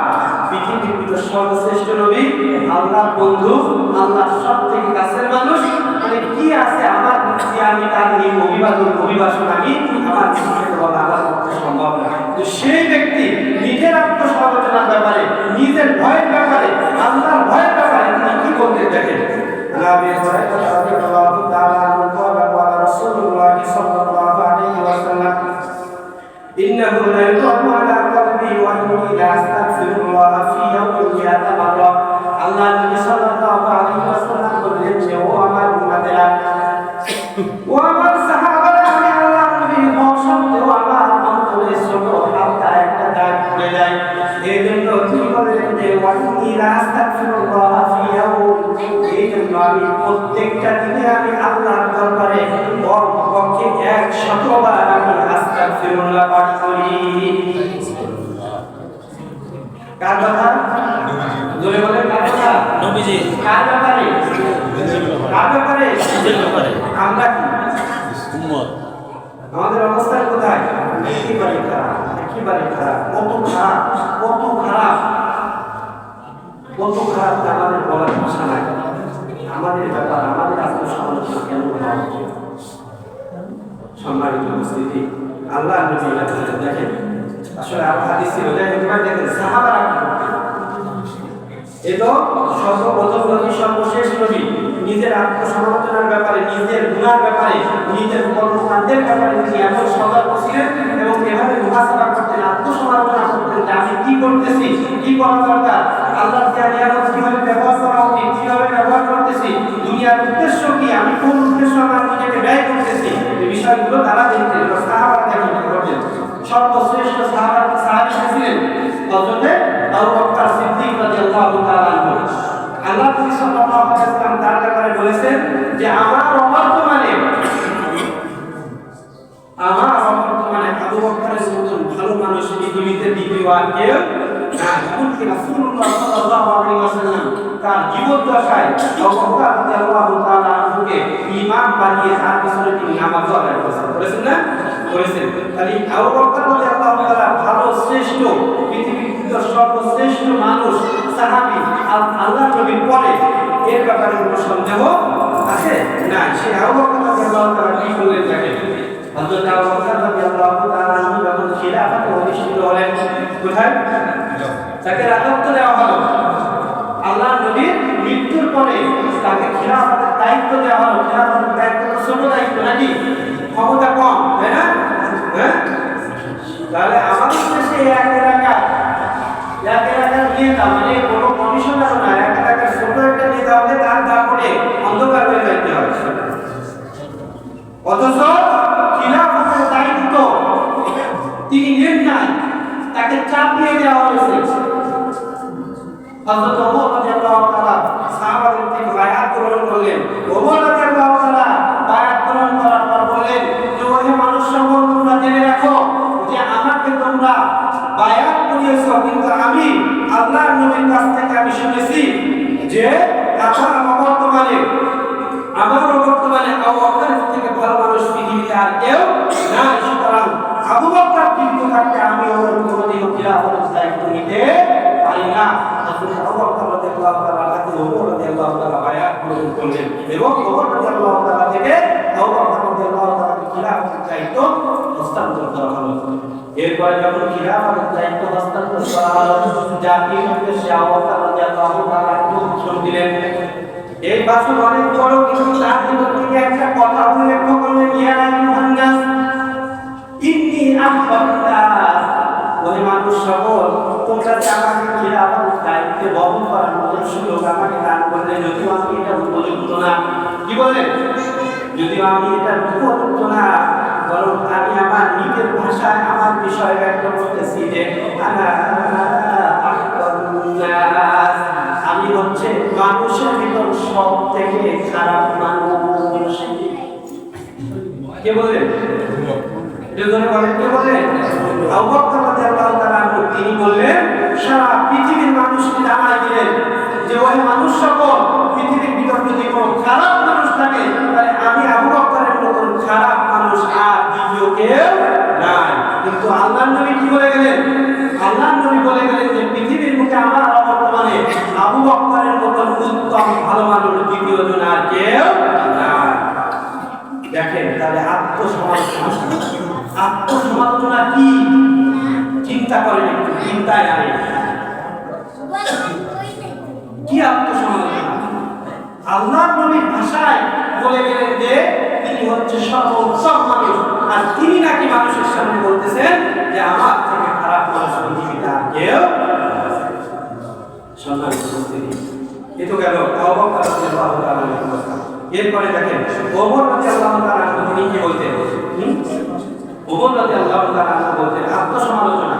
S1: পৃথিবীর ভিতর সর্বশ্রেষ্ঠ নবী, আল্লাহর বন্ধু, আল্লাহর সব থেকে কাছের মানুষ। মানে কি আছে আমার যে আমি তার নিয়ে অভিবাসন আমি আমার জীবনে বলা আমার পক্ষে সম্ভব না। তো সেই ব্যক্তি নিজের আত্মসমালোচনার ব্যাপারে, নিজের ভয়ের ব্যাপারে, আল্লাহর ভয়ের ব্যাপারে তিনি কি বলতে দেখেন। আবু হুরায়রা রাদিয়াল্লাহু তাআলা আনহু قال قال رسول الله صلى الله عليه وسلم إنه لا يطلع على قلبي وإني لا أستغفر الله في يوم 100 مرة। আল্লাহ নবী সাল্লাল্লাহু আলাইহি ওয়াসাল্লাম বললেন যে ও আমার উম্মতেরা, ও আমার সাহাবারা, আমি আল্লাহ নবীর সত্ত্বেও আমার অন্তরে ছোট হালকা একটা দাগ পড়ে যায়। এই জন্য তিনি বললেন যে ওয়াইনি লা আস্তাগফিরুল্লাহ ফি ইয়াউম, এই জন্য আমি প্রত্যেকটা দিনে আমি আল্লাহর দরবারে কমপক্ষে 100 বার আমি আস্তাগফিরুল্লাহ পাঠ করি। কার কথা? জোরে বলেন কার কথা? নবীজি। কার ব্যাপারে? কার ব্যাপারে? নিজের ব্যাপারে। আমরা কি উম্মত, আমাদের অবস্থা কোথায়? একেবারে খারাপ, একেবারে খারাপ। কত খারাপ, কত খারাপ, কত খারাপ আমাদের বলার ভাষা নাই। আমাদের ব্যাপার, আমাদের আত্মসমালোচনা কেন করা হচ্ছে? সম্মানিত উপস্থিতি, আল্লাহ নবী দেখেন, আসলে হাদিস ছিল দেখেন সাহাবারা এ তো সর্বপ্রথম নবী, সর্বশেষ নবী, নিজের আত্মসমালোচনার ব্যাপারে, নিজের গুনার ব্যাপারে, নিজের কর্মকাণ্ডের ব্যাপারে তিনি এমন সতর্ক ছিলেন এবং এভাবে মুহাসাবা করতেন, আত্মসমালোচনা করতেন যে আমি কি করতেছি, কি করা দরকার, আল্লাহর দেয়া নিয়ামত কিভাবে ব্যবহার করা উচিত, কিভাবে ব্যবহার করতেছি, দুনিয়ার উদ্দেশ্য কি, আমি কোন উদ্দেশ্য আমার নিজেকে ব্যয় করতেছি, এই বিষয়গুলো তারা দেখতেন। সাহাবারা দেখেন কি করতেন। সর্বশ্রেষ্ঠ সাহাবী ছিলেন হযরতে আবু বকর সিদ্দিক রাদিয়াল্লাহু তাআলা আনহু। আল্লাহ নবী সাল্লাল্লাহু আলাইহি ওয়াসাল্লাম তার ব্যাপারে বলেছেন যে আমার অবর্তমানে আবু বকরের মতন ভালো মানুষ পৃথিবীতে দ্বিতীয় আর কেউ না। এমনকি রাসূলুল্লাহ সাল্লাল্লাহু আলাইহি ওয়াসাল্লাম তার জীবদ্দশায় আবু বকর রাদিয়াল্লাহু তাআলা আনহুকে ইমাম বানিয়ে তার পিছনে তিনি নামাজ আদায় করেছেন না? করেছেন। তাহলে আবু বকর রাদিয়াল্লাহু তাআলা ভালো, শ্রেষ্ঠ, পৃথিবীর ভিতর সর্বশ্রেষ্ঠ মানুষ, সাহাবী, আল্লাহর নবীর পরে, এর ব্যাপারে কোনো সন্দেহ আছে না। সে আবু বকর রাদিয়াল্লাহু তাআলা কি বললেন দেখেন। হযরত আবু বকর রাদিয়াল্লাহু তাআলা আনহু যখন খিলাফতে অধিষ্ঠিত হলেন, কোথায় তাকে রাজত্ব দেওয়া হলো, আল্লাহর নবীর মৃত্যুর পরে তাকে খিলাফতের দায়িত্ব দেওয়া হলো। খিলাফতের দায়িত্ব তো ছোট দায়িত্ব নাকি, ক্ষমতা কম, তাই না? হ্যাঁ, তাহলে আমাদের দেশে এক এলাকার নেতা, মানে কোনো কমিশনার না, এক এলাকার ছোট একটা নেতা হলে তার দাপটে অন্ধকার হয়ে যাইতে হয়। অথচ খিলাফতের দায়িত্ব তিনি নেন নাই, তাকে চাপ দিয়ে দেওয়া হয়েছে। হযরত ওমর রাদিয়াল্লাহু তাআলা সাহাবাদের থেকে বায়াত গ্রহণ করলেন। ওমর রাদিয়াল্লাহু তাআলা বায়াত গ্রহণ করার পর বললেন যে ওহে মানুষ সকল, তোমরা জেনে রাখো যে আমাকে তোমরা বায়াত করিয়েছো, কিন্তু আমি আল্লাহর নবীর কাছ থেকে আমি শুনেছি যে আমার বর্তমানে আবু বকরের থেকে ভালো মানুষ পৃথিবীতে আর কেউ নাই। সুতরাং আবু বকর কিন্তু থাকতে আমি ওর কোনদিন খিলাফতের দায়িত্ব নিতে পারি না। আবু বকর রাদিয়াল্লাহু তাআলা তাকে ওমর রাদিয়াল্লাহু তাআলা বায়াত গ্রহণ করলেন এবং ওমর রাদিয়াল্লাহু তাআলা থেকে আবু বকর রাদিয়াল্লাহু তাআলাকে খিলাফতের দায়িত্ব হস্তান্তর করা হলো। এরপরে যখন খিলাফতের দায়িত্ব হস্তান্তর করা হলো, জাতির উদ্দেশ্যে আবু বকর রাদিয়াল্লাহু তাআলা ভাষণ দিলেন। এই ভাষণ অনেক বড়, কিন্তু তার ভিতর থেকে একটা কথা উল্লেখ করলেন, ইয়া আইয়ুহান নাস ইন্নী আহবাবতুল্লাহ, ওহে মানুষ সকল, তোমরা যে আমাকে খিলাফতের দায়িত্ব বহন করার মতো সুযোগ আমাকে দান করলে, যদিও আমি এটা উপযুক্ত না, কি বলেন, যদিও আমি এটা উপযুক্ত না, বরং আমি আমার নিজের ভাষায় আমার বিষয় ব্যক্ত করতেছি যে আমি হচ্ছে মানুষের ভিতর সব থেকে খারাপ মানুষ। কে বলেন? তিনি বললেন, সারা পৃথিবীর মানুষকে জানাই দিলেন যে ওই মানুষ সকল, পৃথিবীর ভিতর যদি কোনো খারাপ মানুষ থাকে তাহলে আমি দেখেন তাহলে আত্মসমালোচনা কি চিন্তা করেন, একটু চিন্তায় আনে কি আত্মসমালোচনা। আল্লাহর নবীর ভাষায় বলে গেলেন যে তিনি হচ্ছে সর্বোত্তম মানুষ, আর তিনি নাকি মানুষের সামনে বলতেছেন যে আমার থেকে খারাপ মানুষ পৃথিবীতে আর কেউ। এ তো গেল আবু বকর রাদিয়াল্লাহু তাআলা আনহু। এরপরে দেখেন ওমর রাদিয়াল্লাহু তাআলা আনহু তিনি কি বলতেন? ওমর রাদিয়াল্লাহু তাআলা আনহু বলতেন আত্মসমালোচনা।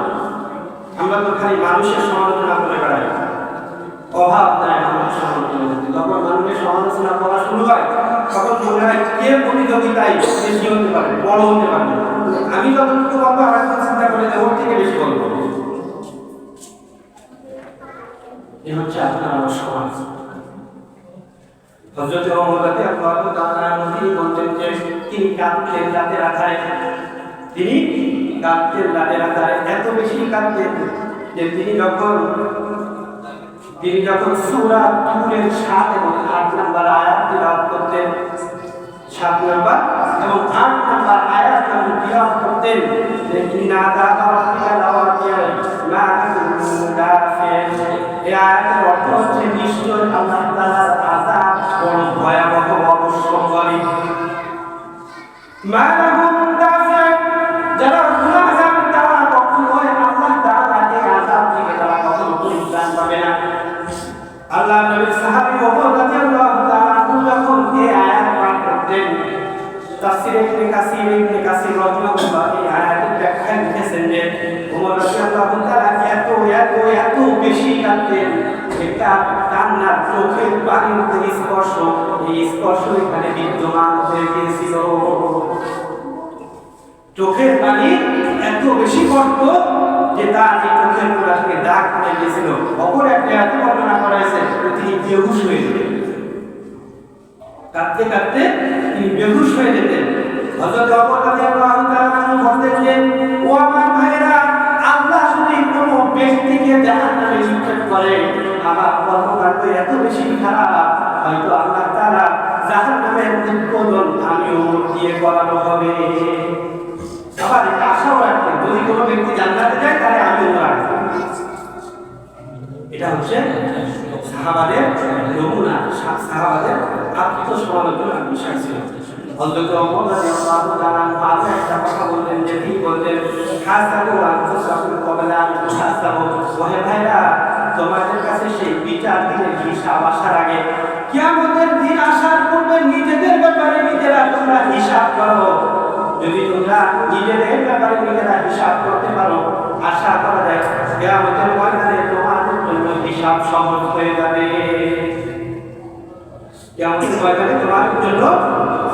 S1: আমরা তো খালি মানুষের সমালোচনা করে বেড়াই, অভাব নাই মানুষের সমালোচনা করতে। যখন মানুষের সমালোচনা করা শুরু হয় তখন মনে হয় কে প্রতিযোগিতায় বেশি হতে পারে, বড় হতে পারে। আমি যতটুকু বলবো আর একটু চিন্তা করে যে ওর থেকে বেশি বলবো। এই হচ্ছে আপনার আমার সমাজ। হযরত ওমর রাদিয়াল্লাহু তাআলা আনহু তিনি বলতেন যে তিনি কাঁদতেন রাতের আধারে, এত বেশি কাঁদতেন যে তিনি যখন সূরা তুরের 7 এবং 8 নম্বর আয়াত তিলাওয়াত করতেন, 7 নম্বর এবং 8 নম্বর আয়াত তিলাওয়াত করতেন যে ইন্নাদা রাব্বিকা লাওয়াকিয়া মা কুনদাফিন। এই আয়াতের অর্থ হচ্ছে নিশ্চয় আল্লাহ তাআলার আযাব বড় ভয়াবহ অবশ্যম্ভাবী। মা লাহুম দাফিন, যারা গুনাহগার তারা কখনোই আল্লাহ তাআলার এই আযাব থেকে তারা কখনো পরিত্রাণ পাবে না। আল্লাহ নবীর সাহাবী ওমর রাদিয়াল্লাহু তাআলা আনহু যখন এই আয়াত পাঠ করতেন, তাফসীরে ইবনে কাসীর রাহিমাহুল্লাহ এই আয়াতের ব্যাখ্যা লিখেছেন যে ওমর রাদিয়াল্লাহু তাআলা এত বেশি কাঁদতেন, এটা কান্নার চোখের পানির যে স্পর্শ, এই স্পর্শ এখানে বিদ্যমান হয়ে গিয়েছিল। চোখের পানি এত বেশি পড়ত যে তার এই চোখের গোড়া থেকে দাগ পড়ে গিয়েছিল। অপর একটা আয়াতে বর্ণনা করা হয়েছে তিনি বেহুশ হয়ে যেতেন, কাঁদতে কাঁদতে তিনি বেহুশ হয়ে যেতেন। হযরত ওমর রাদিয়াল্লাহু তাআলা আনহু বলতেন যে ও আমার ভাইরা, আল্লাহ যদি কোনো ব্যক্তিকে জাহান্নামে নিক্ষেপ করে, আমার কর্মকাণ্ড এত বেশি খারাপ, হয়তো আল্লাহ তাআলা জাহান্নামের উৎপাদন আমি ওমর দিয়ে করানো হবে। আবার এটা আশাও রাখতেন যদি কোনো ব্যক্তি জান্নাতে যায় তাহলে আমি ওমর আসবো। এটা হচ্ছে সাহাবাদের নমুনা, সাহাবাদের আত্মসমালোচনার বিষয় ছিল। হযরত ওমর রাদিয়াল্লাহু তাআলা আনহু একটা কথা বলতেন যে তিনি বলতেন হাসাবু আনফুসাকুম ক্বাবলা আন তুহাসাবু। ওহে ভাইরা, তোমাদের কাছে সেই বিচার দিনের হিসাব আসার আগে, কিয়ামতের দিন আসার পূর্বে নিজেদের ব্যাপারে নিজেরা তোমরা হিসাব করো। যদি তোমরা নিজেদের ব্যাপারে নিজেরা হিসাব করতে পারো, আশা করা যায় কিয়ামতের ময়দানে তোমাদের জন্য হিসাব সহজ হয়ে যাবে। কিয়ামতের ময়দানে তোমাদের জন্য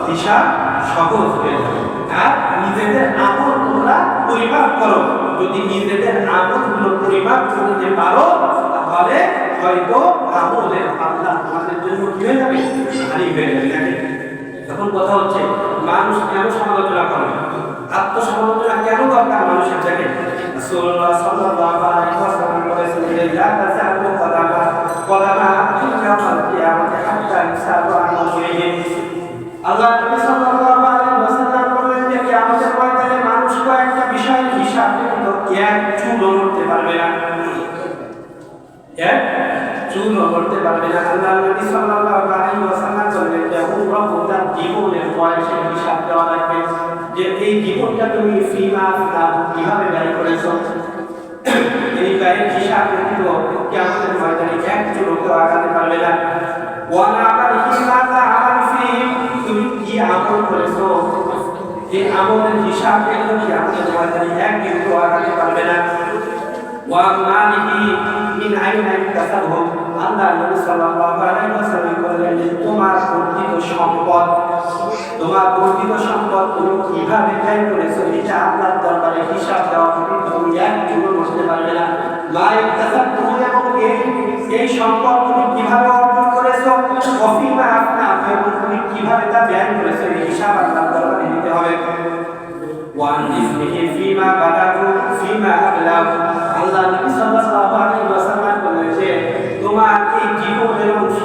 S1: হিসাব সহজ হয়ে যাবে। আর নিজেদের আমল তোমরা পরিমাপ করো। যদি নিজেদের আমলগুলো পরিমাপ করতে পারো তাহলে হয়তো আমলের পাল্লা তোমাদের জন্য কি হয়ে যাবে, ভারী হয়ে যাবে। এখন কথা হচ্ছে মানুষ কেন সমালোচনা করে, আত্মসমালোচনা কেন দরকার মানুষের? দেখেন রাসূলুল্লাহ সাল্লাল্লাহু আলাইহি ওয়াসাল্লাম বলেছেন যে লা তাসালু কদামা ইয়াউমাল কিয়ামাতি হাত্তা ইসালু আন আমরিহি। আল্লাহ নবী সাল্লাল্লাহু আলাইহি ওয়াসাল্লাম বলেন যে কিয়ামতের ময়দানে মানুষ কয়েকটা বিষয়ের হিসাব কিন্তু এক চুলও করতে পারবে না, এক চুলও করতে পারবে না। আল্লাহ নবী সাল্লাল্লাহু আলাইহি ওয়াসাল্লাম বলেন যে উমরা পুরা জীবনের বয়সের হিসাব দেওয়া লাগবে, যে এই জীবনটা তুমি ফিমা কিভাবে ব্যয় করেছো, এই ব্যয়ের হিসাব কিন্তু কিয়ামতের ময়দানে এক চুলও কেউ আগাতে পারবে না। ওয়ালা আমালিহি মাযা আমালফি, তুমি কি আমল করেছো, এই আমলের হিসাব কিন্তু কিয়ামতের ময়দানে এক কিন্তু আগাতে পারবে না। ওয়া মালিহি মিন আইনা ইকতাসাবহু, আল্লাহ নবী সাল্লাল্লাহু আলাইহি ওয়াসাল্লাম বলেন যে তোমার অর্জিত সম্পদ তুমি কিভাবে ব্যয় করেছো, এটা আল্লাহর দরবারে হিসাব দেওয়া তুমি এক চুলও বসতে পারবে না। মা ইকতাসাবহু, এবং এই সম্পদ তুমি কিভাবে অর্জন করেছো, ওয়াফিমা আফনা, এবং তুমি কিভাবে তা ব্যয় করেছো, এই হিসাব আল্লাহর দরবারে দিতে হবে। ওয়ান ইসমিহি ফিমা বালাগু ফিমা আবলাগু, আল্লাহ নবী সাল্লাল্লাহু আলাইহি ওয়াসাল্লাম বলেন যে তোমার এই জীবনের অংশ,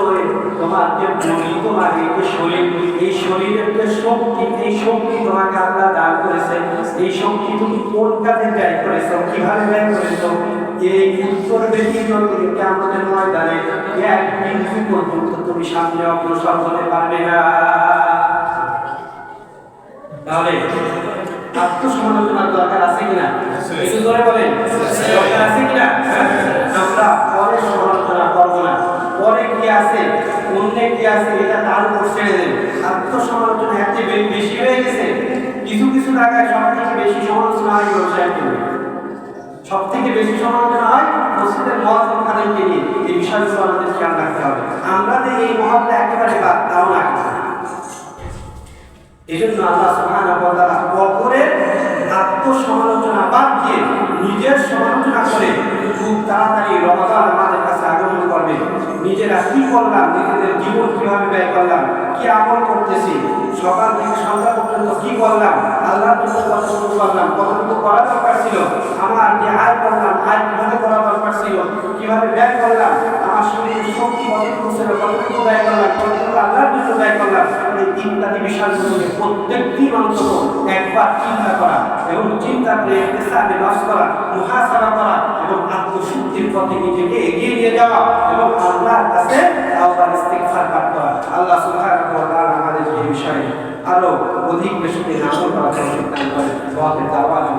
S1: তোমার যে বডি, তোমার এই শরীর, এই শরীরের যে শক্তি, এই শক্তি তোমাকে আল্লাহ দান করেছে, এই শক্তি তুমি কোন কাজে ব্যয় করেছো, কিভাবে ব্যয় করেছো, এই উত্তর ব্যতীত তুমি কিয়ামতের ময়দানে এক বিন্দু পর্যন্ত তুমি সামনে অগ্রসর হতে পারবে না। তাহলে আত্মসমালোচনার দরকার আছে কিনা? একটু জোরে বলেন, দরকার আছে কিনা? আমরা পরে সমালোচনা করবো না, পরে কি আছে, অন্যে কি আছে, এটা তার উপর ছেড়ে দেন। আত্মসমালোচনা এত বেশি হয়ে গেছে, কিছু কিছু জায়গায় সব থেকে বেশি সমালোচনা হয় ব্যবসায়ীকে নিয়ে, সব থেকে বেশি সমালোচনা হয় মসজিদের মুয়াজ্জিন খাদেমকে নিয়ে। এই বিষয়গুলো আমাদের খেয়াল রাখতে হবে। আমরা যে এই মহল্লা একেবারে বাদ তাও না। এই জন্য আল্লাহ সুবহানাহু ওয়া তাআলা অপরের আত্মসমালোচনা বাদ দিয়ে নিজের সমালোচনা করে খুব তাড়াতাড়ি রমাদান আমাদের কাছে আগমন করবে। নিজেরা কি করলাম, নিজেদের জীবন কিভাবে ব্যয় করলাম, কি আমল করতেছি, সকাল থেকে সন্ধ্যা পর্যন্ত কি করলাম, আল্লাহর জন্য কতটুকু করলাম, কতটুকু করা দরকার ছিল, আমার যে আয় করলাম আয় কিভাবে করা দরকার ছিল, কিভাবে ব্যয় করলাম, আমার শরীরের শক্তি কতটুকু ছিল, কতটুকু ব্যয় করলাম, কতটুকু আল্লাহর জন্য ব্যয় করলাম, এই ইত্যাদি বিষয়গুলোকে প্রত্যেকদিন অন্তত একবার চিন্তা করা এবং চিন্তা করে ইহতিসাবে নফস করা, মুহাসাবা করা এবং আত্মশুদ্ধির পথে নিজেকে এগিয়ে নিয়ে যাওয়া এবং আল্লাহর কাছে তাওবার ইস্তিগফার করা। আল্লাহ সুবহানাহু ওয়া তাআলা আমাদের এই বিষয়ে আরো অধিক বেশি আমল করার তৌফিক দান করেন। ওয়া বিদাওয়ানা